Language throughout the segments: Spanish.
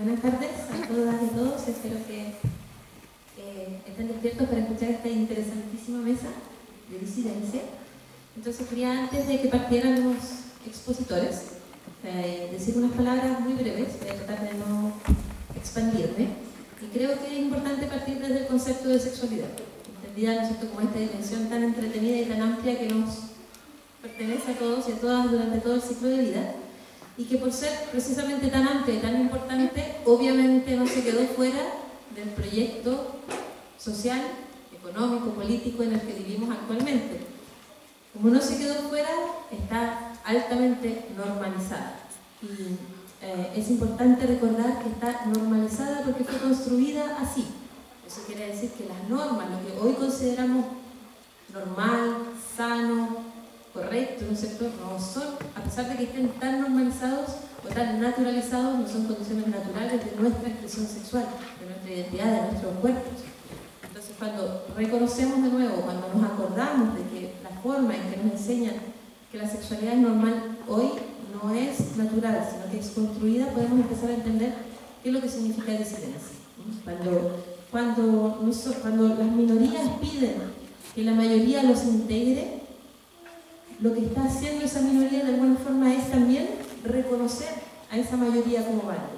Buenas tardes a todas y a todos. Espero que estén despiertos para escuchar esta interesantísima mesa de disidencia. Entonces quería, antes de que partieran los expositores, decir unas palabras muy breves. Voy a tratar de no expandirme. Y creo que es importante partir desde el concepto de sexualidad, entendida, ¿no es cierto?, como esta dimensión tan entretenida y tan amplia que nos pertenece a todos y a todas durante todo el ciclo de vida, y que por ser precisamente tan amplia y tan importante, obviamente no se quedó fuera del proyecto social, económico, político en el que vivimos actualmente. Como no se quedó fuera, está altamente normalizada. Y es importante recordar que está normalizada porque fue construida así. Eso quiere decir que las normas, lo que hoy consideramos normal, sano, correcto, ¿no es cierto?, no son, a pesar de que estén tan normalizados o tan naturalizados, no son condiciones naturales de nuestra expresión sexual, de nuestra identidad, de nuestros cuerpos. Entonces, cuando reconocemos de nuevo, cuando nos acordamos de que la forma en que nos enseñan que la sexualidad es normal hoy no es natural, sino que es construida, podemos empezar a entender qué es lo que significa disidencia. Cuando las minorías piden que la mayoría los integre, lo que está haciendo esa minoría de alguna forma es también reconocer a esa mayoría como válida.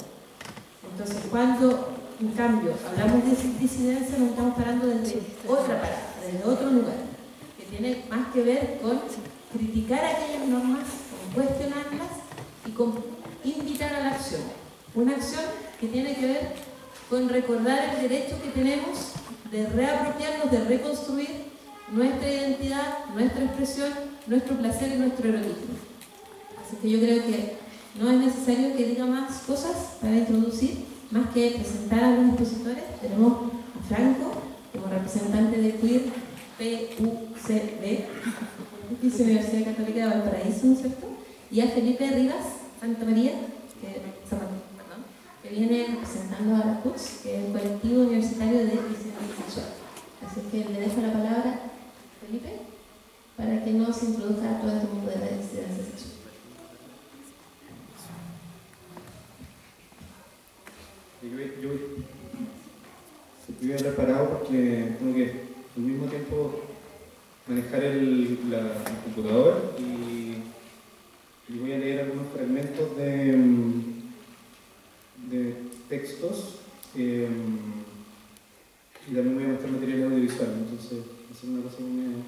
Entonces, cuando en cambio hablamos de disidencia, nos estamos parando desde otra parada, desde otro lugar, que tiene más que ver con criticar aquellas normas, con cuestionarlas y con invitar a la acción. Una acción que tiene que ver con recordar el derecho que tenemos de reapropiarnos, de reconstruir nuestra identidad, nuestra expresión, nuestro placer y nuestro erotismo. Así que yo creo que no es necesario que diga más cosas para introducir, más que presentar a los expositores. Tenemos a Franco como representante de Queer PUCB, Pontificia Universidad Católica de Valparaíso, ¿no es cierto?, y a Felipe Rivas Santamaría, que viene representando a la CUTS, que es el colectivo universitario de disidencia sexual. Así que le dejo la palabra a Felipe para que nos introduzca a todo este mundo de la disidencia sexual. Yo voy a hablar parado porque tengo que al mismo tiempo manejar el computador y voy a leer algunos fragmentos de textos y también voy a mostrar material audiovisual, entonces va a ser una cosa muy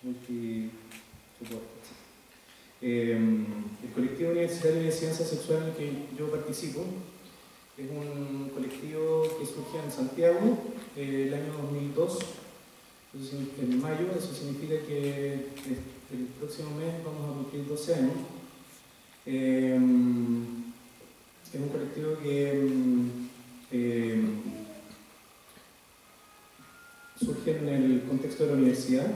multisoporte. El colectivo universitario de ciencia sexual en el que yo participo es un colectivo que surge en Santiago el año 2002, en mayo. Eso significa que el próximo mes vamos a cumplir 12 años. Es un colectivo que surge en el contexto de la universidad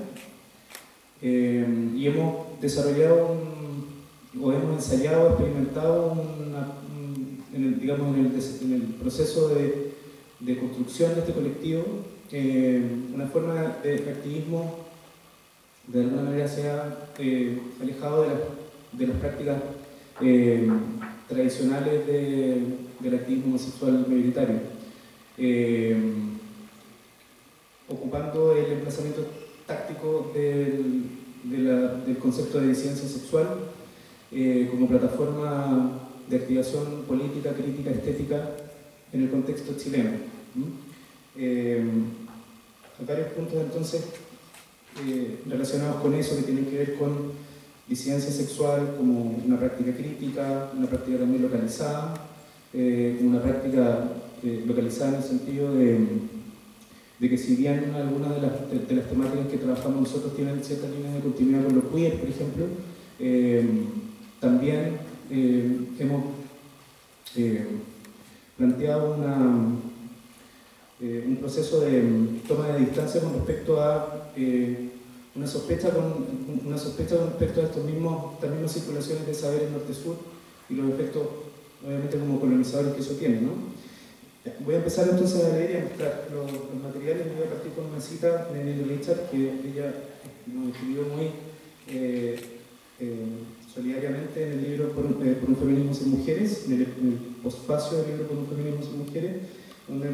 y hemos desarrollado hemos ensayado, experimentado en el proceso de construcción de este colectivo una forma de activismo de alguna manera se ha alejado de las prácticas tradicionales del activismo homosexual mayoritario, ocupando el emplazamiento táctico del concepto de disidencia sexual como plataforma de activación política, crítica, estética en el contexto chileno. Hay varios puntos entonces relacionados con eso que tienen que ver con disidencia sexual como una práctica crítica, una práctica también localizada, una práctica localizada en el sentido de que si bien algunas de las temáticas que trabajamos nosotros tienen ciertas líneas de continuidad con lo queer, por ejemplo, también hemos planteado un proceso de toma de distancia con respecto a una sospecha respecto a estas mismas circulaciones de saberes norte-sur y los efectos, obviamente, como colonizadores que eso tiene, ¿no? Voy a empezar entonces a leer y a mostrar los materiales. Voy a partir con una cita de Nelly Richard, que ella nos escribió muy solidariamente en el libro por un feminismo sin mujeres, en el posfacio del libro Por un feminismo sin mujeres, donde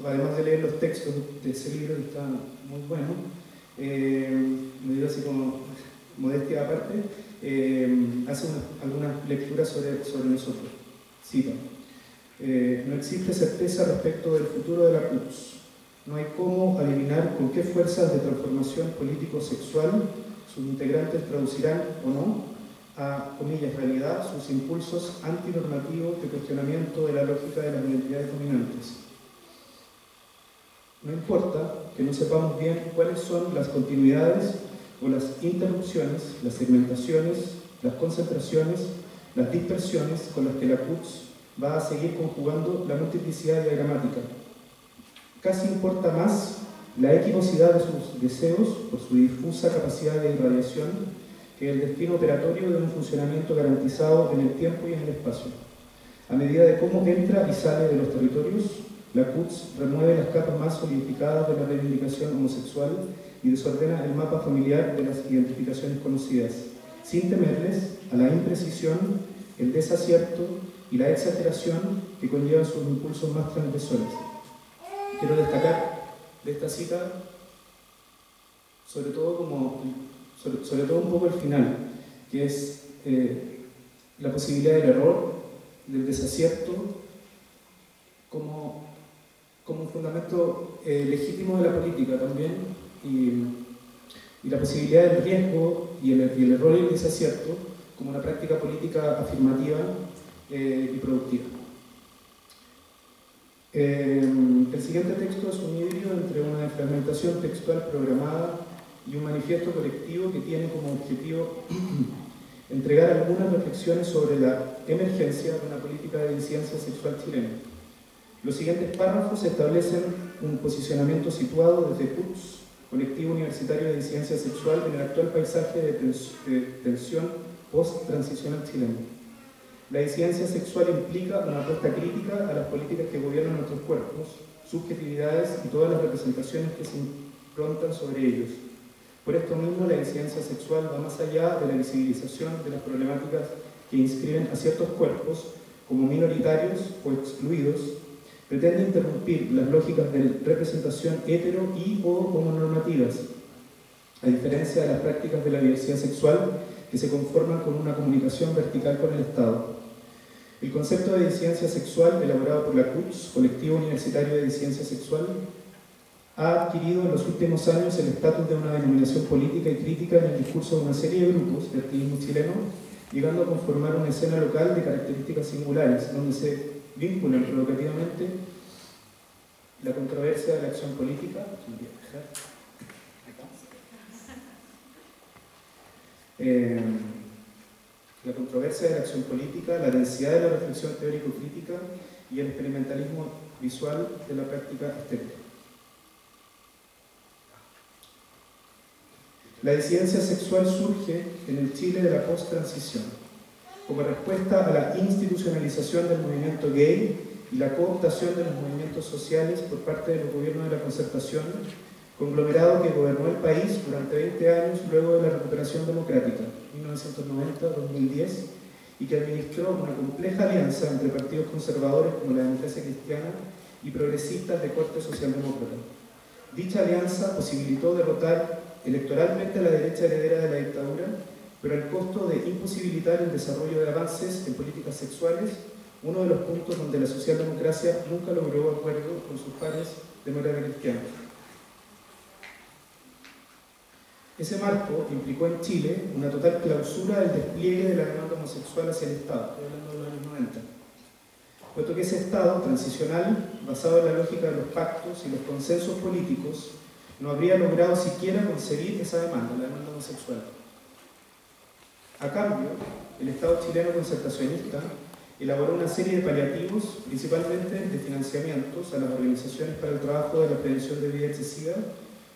además de leer los textos de ese libro, que está muy bueno, me dio así como modestia aparte, hace algunas lecturas sobre nosotros. Cita: no existe certeza respecto del futuro de la CUTS. No hay cómo adivinar con qué fuerzas de transformación político-sexual sus integrantes traducirán o no a, comillas, realidad sus impulsos antinormativos de cuestionamiento de la lógica de las identidades dominantes. No importa que no sepamos bien cuáles son las continuidades o las interrupciones, las segmentaciones, las concentraciones, las dispersiones con las que la CUTS va a seguir conjugando la multiplicidad diagramática. Casi importa más la equivocidad de sus deseos por su difusa capacidad de irradiación que el destino operatorio de un funcionamiento garantizado en el tiempo y en el espacio. A medida de cómo entra y sale de los territorios, la CUTS remueve las capas más solidificadas de la reivindicación homosexual y desordena el mapa familiar de las identificaciones conocidas, sin temerles a la imprecisión, el desacierto y la exageración que conllevan sus impulsos más transgresores. Quiero destacar de esta cita sobre todo un poco el final, que es la posibilidad del error, del desacierto, como un fundamento legítimo de la política también, y la posibilidad del riesgo y el error y el desacierto como una práctica política afirmativa y productiva. El siguiente texto es un híbrido entre una fragmentación textual programada y un manifiesto colectivo que tiene como objetivo entregar algunas reflexiones sobre la emergencia de una política de disidencia sexual chilena. Los siguientes párrafos establecen un posicionamiento situado desde CUTS, Colectivo Universitario de Disidencia Sexual, en el actual paisaje de tensión post-transicional chileno. La disidencia sexual implica una apuesta crítica a las políticas que gobiernan nuestros cuerpos, subjetividades y todas las representaciones que se improntan sobre ellos. Por esto mismo, la disidencia sexual va más allá de la visibilización de las problemáticas que inscriben a ciertos cuerpos como minoritarios o excluidos. Pretende interrumpir las lógicas de representación hetero y o homonormativas, a diferencia de las prácticas de la diversidad sexual que se conforman con una comunicación vertical con el Estado. El concepto de disidencia sexual, elaborado por la CUTS, Colectivo Universitario de Disidencia Sexual, ha adquirido en los últimos años el estatus de una denominación política y crítica en el discurso de una serie de grupos de activismo chileno, llegando a conformar una escena local de características singulares, donde se vinculan provocativamente la controversia de la acción política, la densidad de la reflexión teórico-crítica y el experimentalismo visual de la práctica estética. La disidencia sexual surge en el Chile de la post-transición, como respuesta a la institucionalización del movimiento gay y la cooptación de los movimientos sociales por parte de los gobiernos de la Concertación, conglomerado que gobernó el país durante 20 años luego de la recuperación democrática, 1990-2010, y que administró una compleja alianza entre partidos conservadores como la democracia cristiana y progresistas de corte socialdemócrata. Dicha alianza posibilitó derrotar electoralmente a la derecha heredera de la dictadura, pero al costo de imposibilitar el desarrollo de avances en políticas sexuales, uno de los puntos donde la socialdemocracia nunca logró acuerdo con sus pares demócratas cristianos. Ese marco implicó en Chile una total clausura del despliegue de la demanda homosexual hacia el Estado, estoy hablando de los años 90, puesto que ese Estado transicional, basado en la lógica de los pactos y los consensos políticos, no habría logrado siquiera concebir esa demanda, la demanda homosexual. A cambio, el Estado chileno concertacionista elaboró una serie de paliativos, principalmente de financiamientos a las organizaciones para el trabajo de la prevención de VIH-Sida,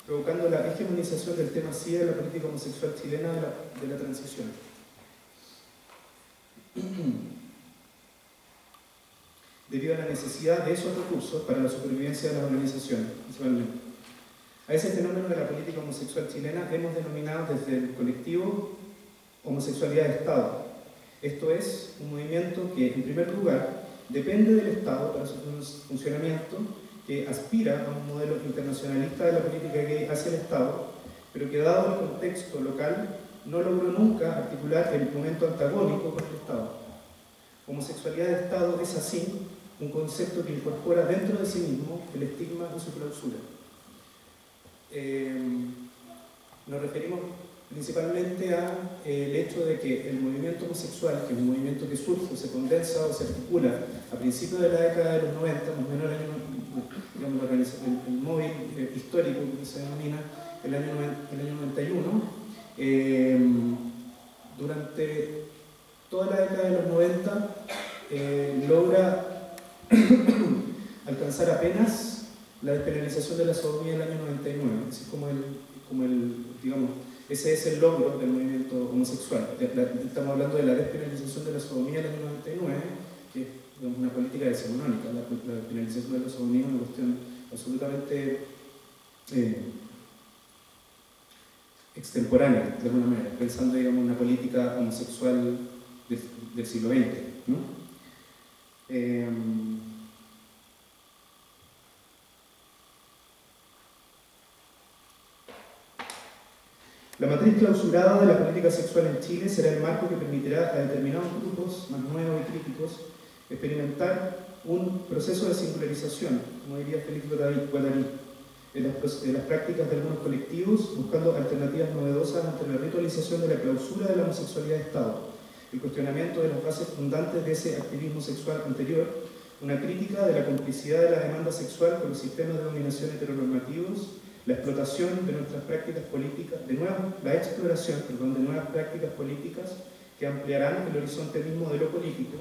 provocando la hegemonización del tema SIDA en la política homosexual chilena de la transición. Debido a la necesidad de esos recursos para la supervivencia de las organizaciones, principalmente. A ese fenómeno de la política homosexual chilena hemos denominado desde el colectivo homosexualidad de Estado. Esto es un movimiento que, en primer lugar, depende del Estado para su funcionamiento, que aspira a un modelo internacionalista de la política gay hacia el Estado, pero que, dado el contexto local, no logró nunca articular el momento antagónico con el Estado. Homosexualidad de Estado es así un concepto que incorpora dentro de sí mismo el estigma y su clausura. Nos referimos principalmente al hecho de que el movimiento homosexual, que es un movimiento que surge, se condensa o se articula a principios de la década de los 90, más o menos el móvil histórico que se denomina el año 91, durante toda la década de los 90 logra alcanzar apenas la despenalización de la sodomía en el año 99, así digamos, ese es el logro del movimiento homosexual. Estamos hablando de la despenalización de la sodomía en el año 99, que es, digamos, una política decimonónica. La despenalización de la sodomía es una cuestión absolutamente extemporánea, de alguna manera, pensando, digamos, en una política homosexual del siglo XX, ¿no? La matriz clausurada de la política sexual en Chile será el marco que permitirá a determinados grupos más nuevos y críticos experimentar un proceso de singularización, como diría Félix Guattari, en las prácticas de algunos colectivos, buscando alternativas novedosas ante la ritualización de la clausura de la homosexualidad de Estado, el cuestionamiento de las bases fundantes de ese activismo sexual anterior, una crítica de la complicidad de la demanda sexual con los sistemas de dominación heteronormativos, la explotación de nuestras prácticas políticas, la exploración de nuevas prácticas políticas que ampliarán el horizonte mismo de lo político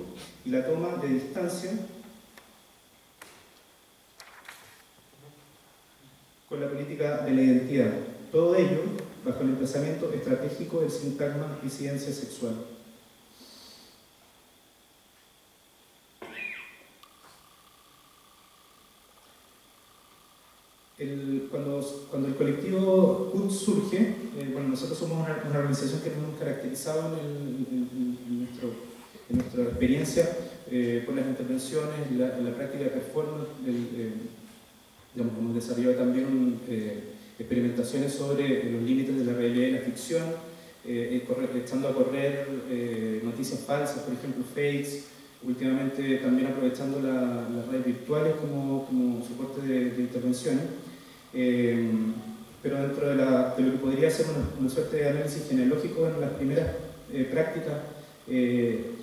y la toma de distancia con la política de la identidad. Todo ello bajo el emplazamiento estratégico del sintagma disidencia sexual. Cuando el colectivo CUT surge, bueno, nosotros somos una organización que nos hemos caracterizado en nuestra experiencia por las intervenciones, la práctica de performance, hemos desarrollado también experimentaciones sobre los límites de la realidad y la ficción, echando a correr noticias falsas, por ejemplo, fakes, últimamente también aprovechando las redes virtuales como soporte de intervenciones, pero dentro de lo que podría ser una suerte de análisis genealógico en las primeras prácticas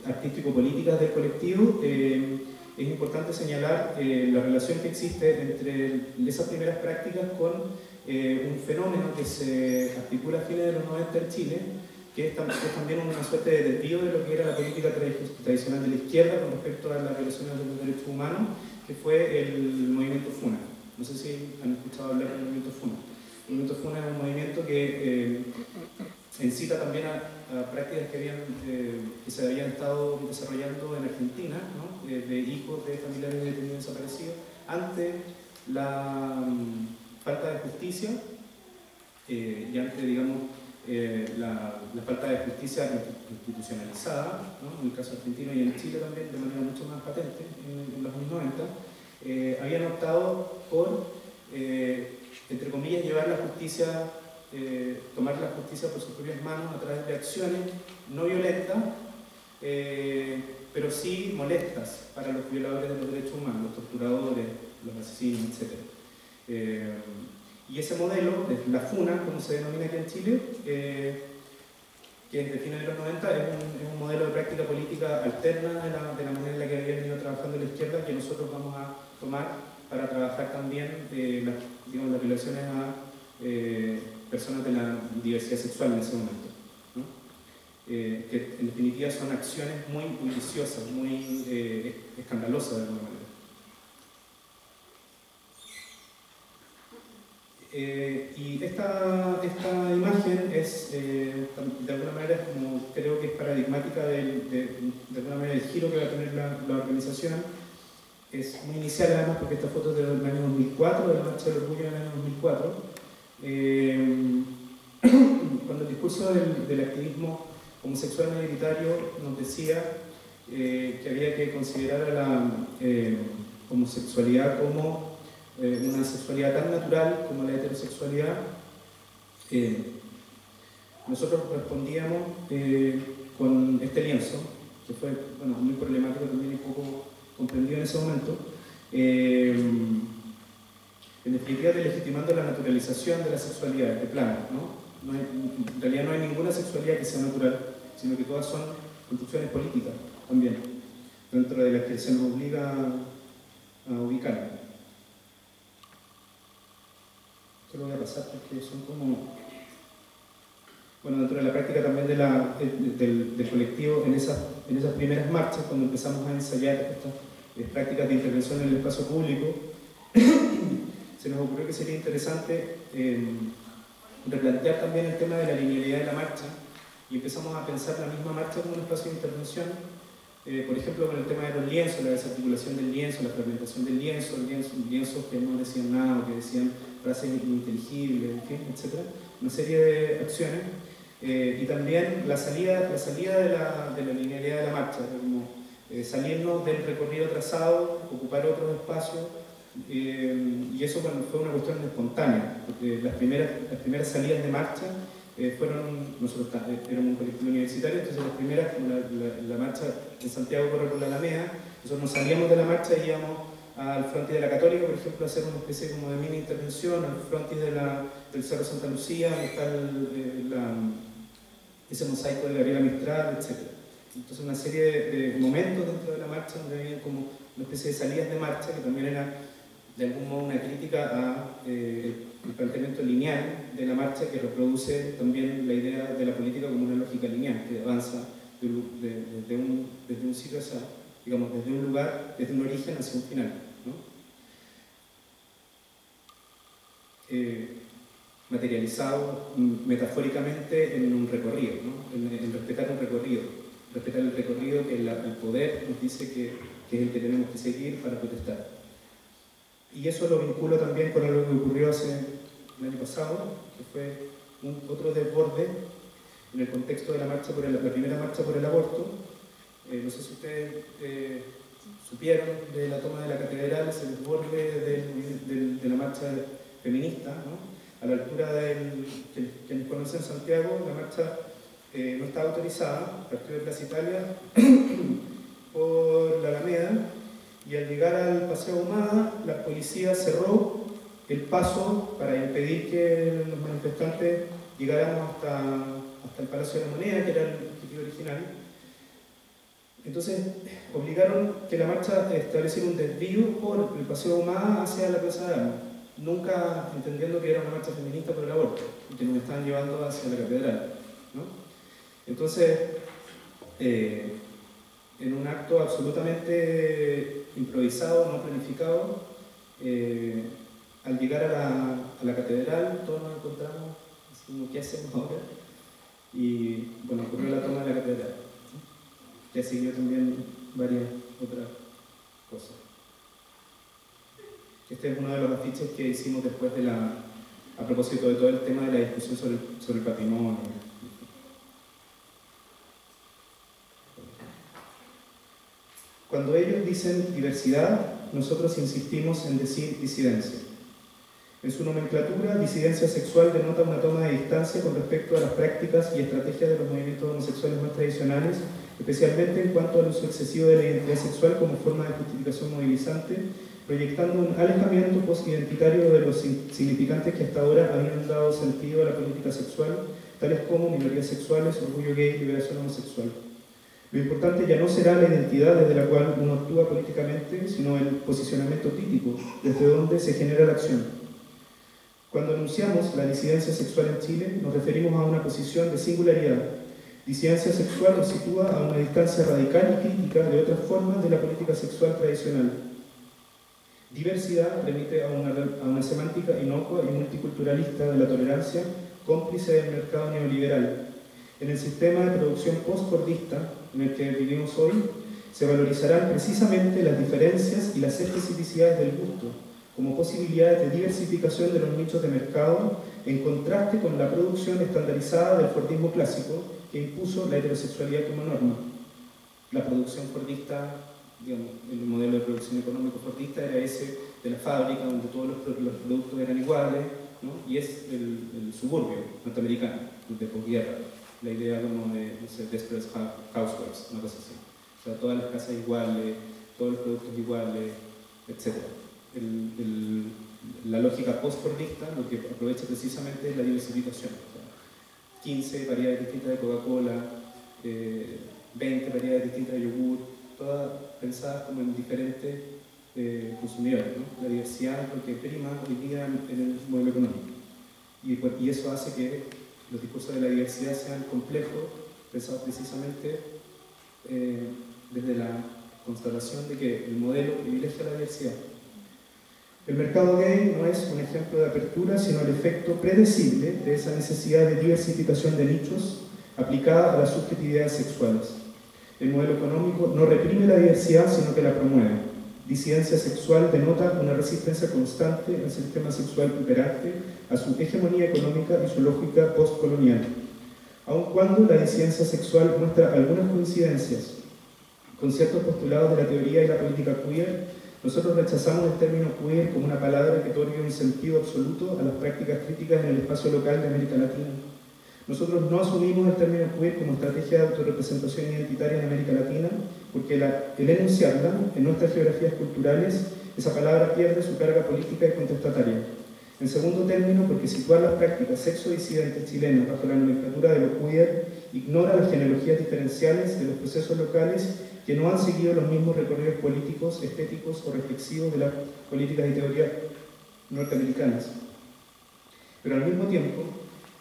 artístico-políticas del colectivo, es importante señalar la relación que existe entre esas primeras prácticas con un fenómeno que se articula a fines de los 90 en Chile, que es también una suerte de desvío de lo que era la política tradicional de la izquierda con respecto a las violaciones de los derechos humanos, que fue el movimiento FUNA. No sé si han escuchado hablar del movimiento FUNA. El movimiento FUNA es un movimiento que incita también a prácticas que se habían estado desarrollando en Argentina, ¿no? De hijos de familiares de detenidos desaparecidos, ante la falta de justicia y ante, digamos, la falta de justicia institucionalizada, ¿no? En el caso argentino y en Chile también, de manera mucho más patente, en los años 90, habían optado por, entre comillas, llevar la justicia, tomar la justicia por sus propias manos a través de acciones no violentas, pero sí molestas para los violadores de los derechos humanos, los torturadores, los asesinos, etc. Y ese modelo, la FUNA, como se denomina aquí en Chile, que es de fines de los 90, es un modelo de práctica política alterna de la manera en la que había venido trabajando la izquierda, que nosotros vamos a tomar para trabajar también las violaciones a personas de la diversidad sexual en ese momento, ¿no? Que en definitiva son acciones muy viciosas, muy escandalosas de alguna manera. Y esta imagen es, de alguna manera, como creo que es paradigmática de alguna manera del giro que va a tener la organización. Es muy inicial además porque esta foto es del año 2004, de la Marcha del Orgullo del año 2004, cuando el discurso del activismo homosexual mayoritario nos decía que había que considerar a la homosexualidad como una sexualidad tan natural como la heterosexualidad. Nosotros respondíamos con este lienzo, que fue muy problemático también y poco comprendido en ese momento, en definitiva delegitimando la naturalización de la sexualidad, de plano, ¿no? En realidad no hay ninguna sexualidad que sea natural, sino que todas son construcciones políticas también, dentro de las que se nos obliga a ubicar. Esto lo voy a pasar porque son como... Bueno, dentro de la práctica también del colectivo, en esas primeras marchas, cuando empezamos a ensayar estas prácticas de intervención en el espacio público, se nos ocurrió que sería interesante replantear también el tema de la linealidad de la marcha, y empezamos a pensar la misma marcha como un espacio de intervención, por ejemplo, con el tema de los lienzos, la desarticulación del lienzo, la fragmentación del lienzo, lienzos que no decían nada o que decían frases ininteligibles, en fin, etc. Una serie de acciones. Y también la salida de la linealidad de la marcha, como salirnos del recorrido trazado, ocupar otros espacios, y eso fue una cuestión espontánea, porque las primeras salidas de marcha nosotros éramos un colectivo universitario, entonces las primeras, la marcha en Santiago corre por la Alameda, nosotros nos salíamos de la marcha y íbamos al frontis de la Católica, por ejemplo, a hacer una especie como de mini intervención, al frontis del Cerro Santa Lucía, donde está ese mosaico de Gabriela Mistral, etc. Entonces una serie de momentos dentro de la marcha donde había como una especie de salidas de marcha que también era de algún modo una crítica a el planteamiento lineal de la marcha, que reproduce también la idea de la política como una lógica lineal que avanza desde un sitio hacia, digamos, desde un lugar, desde un origen hacia un final, ¿no? Materializado metafóricamente en un recorrido, ¿no? en respetar un recorrido, respetar el recorrido que el poder nos dice que es el que tenemos que seguir para protestar. Y eso lo vinculo también con algo que ocurrió el año pasado, que fue otro desborde en el contexto de la primera marcha por el aborto. No sé si ustedes supieron de la toma de la catedral, ese desborde de la marcha feminista, ¿no? A la altura quienes conocen Santiago, la marcha no estaba autorizada, partió de Plaza Italia por la Alameda, y al llegar al Paseo Ahumada, la policía cerró el paso para impedir que los manifestantes llegáramos hasta el Palacio de la Moneda, que era el objetivo original. Entonces obligaron que la marcha estableciera un desvío por el Paseo Ahumada hacia la Plaza de Armas, nunca entendiendo que era una marcha feminista por el aborto y que nos estaban llevando hacia la catedral, ¿no? Entonces, en un acto absolutamente improvisado, no planificado, al llegar a la catedral, todos nos encontramos así como, ¿qué hacemos ahora? Y bueno, ocurrió la toma de la catedral, ¿no? Ya siguió también varias otras cosas. Este es uno de los afiches que hicimos después a propósito de todo el tema de la discusión sobre el patrimonio. Cuando ellos dicen diversidad, nosotros insistimos en decir disidencia. En su nomenclatura, disidencia sexual denota una toma de distancia con respecto a las prácticas y estrategias de los movimientos homosexuales más tradicionales, especialmente en cuanto al uso excesivo de la identidad sexual como forma de justificación movilizante, proyectando un alejamiento posidentitario de los significantes que hasta ahora habían dado sentido a la política sexual, tales como minorías sexuales, orgullo gay y liberación homosexual. Lo importante ya no será la identidad desde la cual uno actúa políticamente, sino el posicionamiento típico, desde donde se genera la acción. Cuando anunciamos la disidencia sexual en Chile, nos referimos a una posición de singularidad. Disidencia sexual nos sitúa a una distancia radical y crítica de otras formas de la política sexual tradicional. Diversidad remite a una semántica inocua y multiculturalista de la tolerancia, cómplice del mercado neoliberal. En el sistema de producción postfordista en el que vivimos hoy, se valorizarán precisamente las diferencias y las especificidades del gusto, como posibilidades de diversificación de los nichos de mercado, en contraste con la producción estandarizada del fordismo clásico, que impuso la heterosexualidad como norma. La producción fordista, digamos, el modelo de producción económico fordista era ese de la fábrica, donde todos los productos eran iguales, ¿no? Y es el suburbio norteamericano, de posguerra, la idea como de, no sé, Desperate Housewives, una cosa así. O sea, todas las casas iguales, todos los productos iguales, etc. La lógica post-fordista lo que aprovecha precisamente es la diversificación. O sea, 15 variedades distintas de Coca-Cola, 20 variedades distintas de yogur, todas pensadas como en diferentes consumidores, ¿no? La diversidad es lo que prima hoy día en el modelo económico. Y eso hace que los discursos de la diversidad sean complejos, pensados precisamente desde la constatación de que el modelo privilegia la diversidad. El mercado gay no es un ejemplo de apertura, sino el efecto predecible de esa necesidad de diversificación de nichos aplicada a las subjetividades sexuales. El modelo económico no reprime la diversidad, sino que la promueve. Disidencia sexual denota una resistencia constante al sistema sexual imperante, a su hegemonía económica y su lógica postcolonial. Aun cuando la disidencia sexual muestra algunas coincidencias con ciertos postulados de la teoría y la política queer, nosotros rechazamos el término queer como una palabra que otorgue un sentido absoluto a las prácticas críticas en el espacio local de América Latina. Nosotros no asumimos el término queer como estrategia de autorrepresentación identitaria en América Latina, porque el enunciarla en nuestras geografías culturales, esa palabra pierde su carga política y contestataria. En segundo término, porque situar las prácticas sexodisidentes chilenas bajo la nomenclatura de lo queer ignora las genealogías diferenciales de los procesos locales que no han seguido los mismos recorridos políticos, estéticos o reflexivos de las políticas y teorías norteamericanas. Pero al mismo tiempo,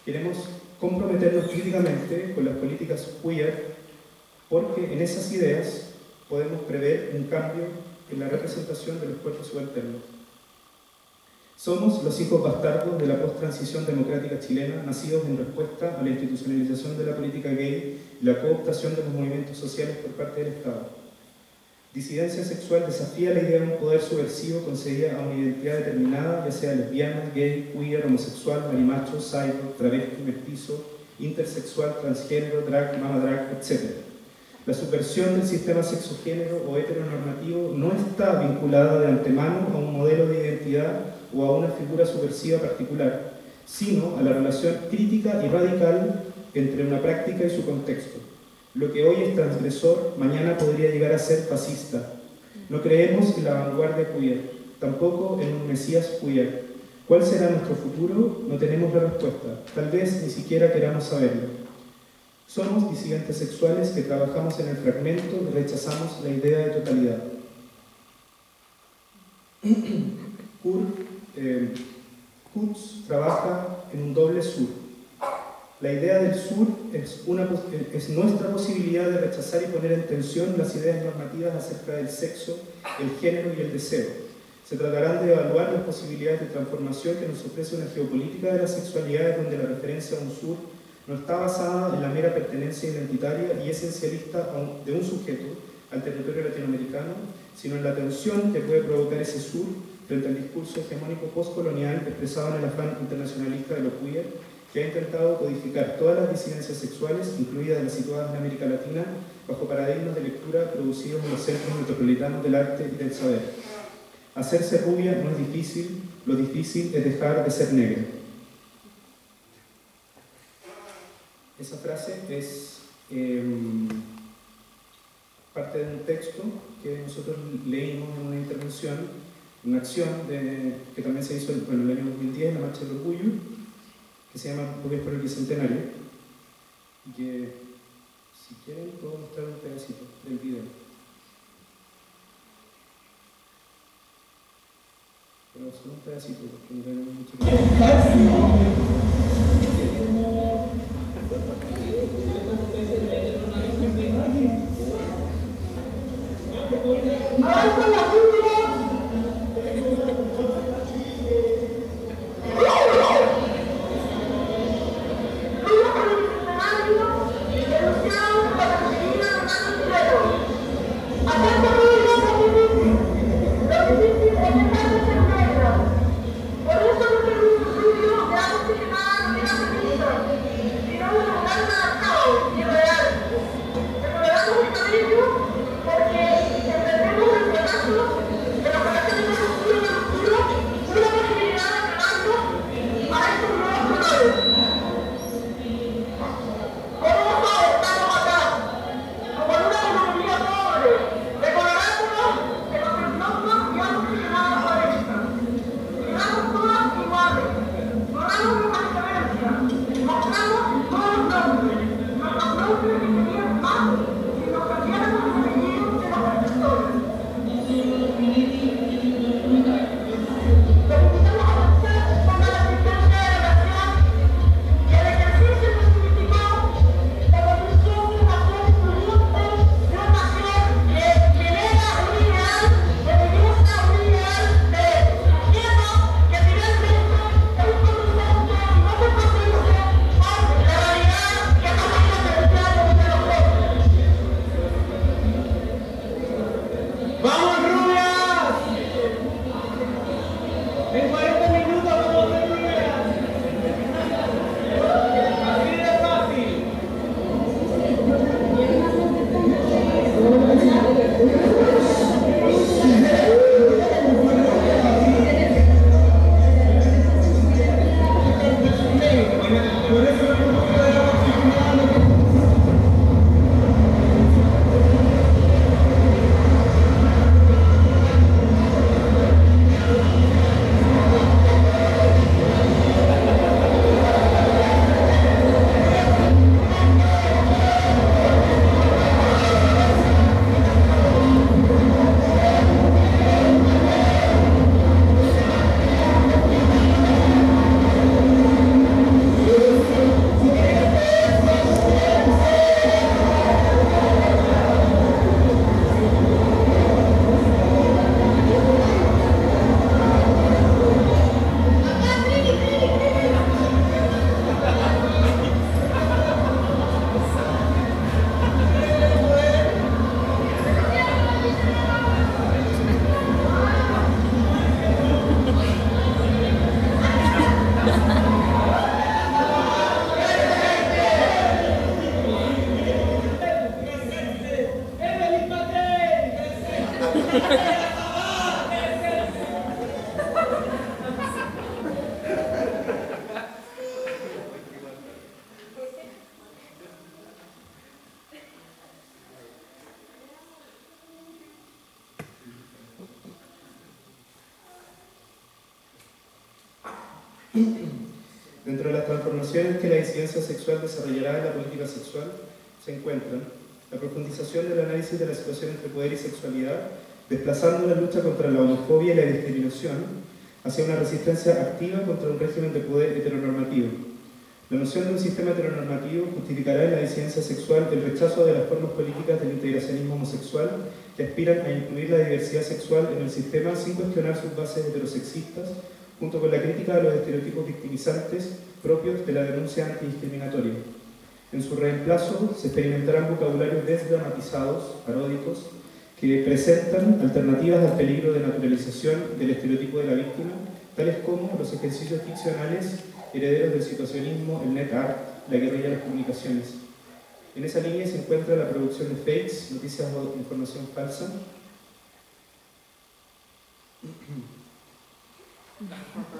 queremos comprometernos críticamente con las políticas queer porque en esas ideas podemos prever un cambio en la representación de los cuerpos subalternos. Somos los hijos bastardos de la post-transición democrática chilena, nacidos en respuesta a la institucionalización de la política gay y la cooptación de los movimientos sociales por parte del Estado. Disidencia sexual desafía la idea de un poder subversivo concedida a una identidad determinada, ya sea lesbiana, gay, queer, homosexual, marimacho, cyborg, travesti, mestizo, intersexual, transgénero, drag, mama drag, etc. La subversión del sistema sexogénero o heteronormativo no está vinculada de antemano a un modelo de identidad o a una figura subversiva particular, sino a la relación crítica y radical entre una práctica y su contexto. Lo que hoy es transgresor, mañana podría llegar a ser fascista. No creemos en la vanguardia queer, tampoco en un mesías queer. ¿Cuál será nuestro futuro? No tenemos la respuesta. Tal vez ni siquiera queramos saberlo. Somos disidentes sexuales que trabajamos en el fragmento y rechazamos la idea de totalidad. Kurtz trabaja en un doble sur. La idea del sur es nuestra posibilidad de rechazar y poner en tensión las ideas normativas acerca del sexo, el género y el deseo. Se tratarán de evaluar las posibilidades de transformación que nos ofrece una geopolítica de las sexualidades donde la referencia a un sur no está basada en la mera pertenencia identitaria y esencialista de un sujeto al territorio latinoamericano, sino en la tensión que puede provocar ese sur frente al discurso hegemónico postcolonial expresado en el afán internacionalista de lo queer, que ha intentado codificar todas las disidencias sexuales, incluidas las situadas en América Latina, bajo paradigmas de lectura producidos en los centros metropolitanos del arte y del saber. Hacerse rubia no es difícil, lo difícil es dejar de ser negra. Esa frase es parte de un texto que nosotros leímos en una intervención, una acción que también se hizo en el año 2010 en la Marcha del Orgullo, que se llama Rubias por el Bicentenario, y que, si quieren, puedo mostrar un pedacito del video. Pero solo un pedacito, porque no tenemos mucho tiempo. No, Dentro de las transformaciones que la disidencia sexual desarrollará en la política sexual se encuentran la profundización del análisis de la situación entre poder y sexualidad, desplazando la lucha contra la homofobia y la discriminación hacia una resistencia activa contra un régimen de poder heteronormativo. La noción de un sistema heteronormativo justificará en la disidencia sexual el rechazo de las formas políticas del integracionismo homosexual que aspiran a incluir la diversidad sexual en el sistema sin cuestionar sus bases heterosexistas, junto con la crítica de los estereotipos victimizantes propios de la denuncia antidiscriminatoria. En su reemplazo se experimentarán vocabularios desdramatizados, paródicos, que presentan alternativas al peligro de naturalización del estereotipo de la víctima, tales como los ejercicios ficcionales herederos del situacionismo, el net art, la guerrilla de las comunicaciones. En esa línea se encuentra la producción de fakes, noticias o información falsa,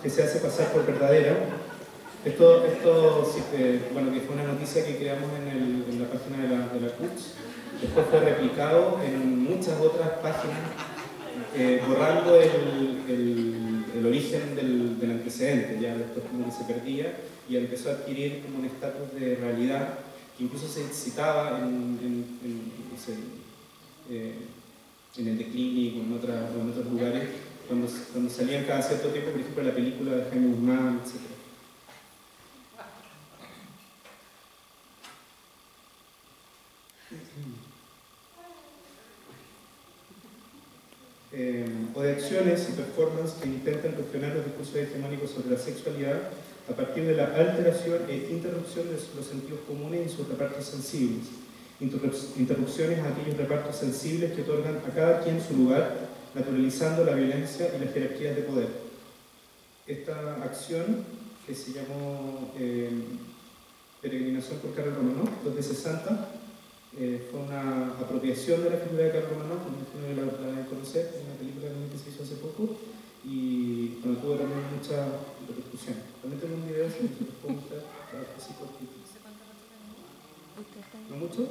que se hace pasar por verdadera. Esto bueno, que fue una noticia que creamos en la página de la CUTS, después fue replicado en muchas otras páginas, borrando el origen del antecedente, ya después como que se perdía y empezó a adquirir como un estatus de realidad que incluso se citaba en el The Clinic o en otros lugares, cuando salían cada cierto tiempo, por ejemplo, la película de Jaime Guzmán, etc. O de acciones y performances que intentan cuestionar los discursos hegemónicos sobre la sexualidad a partir de la alteración e interrupción de los sentidos comunes y sus repartos sensibles, interrupciones a aquellos repartos sensibles que otorgan a cada quien su lugar, naturalizando la violencia y las jerarquías de poder. Esta acción, que se llamó Peregrinación por Karl Romanov, 2 de 60, fue una apropiación de la figura de Karl Romanov, como la deben conocer, es una película que se hizo hace poco, y bueno, tuvo también mucha repercusión. También tengo un video, si les puedo mostrar, así cortito. ¿No mucho?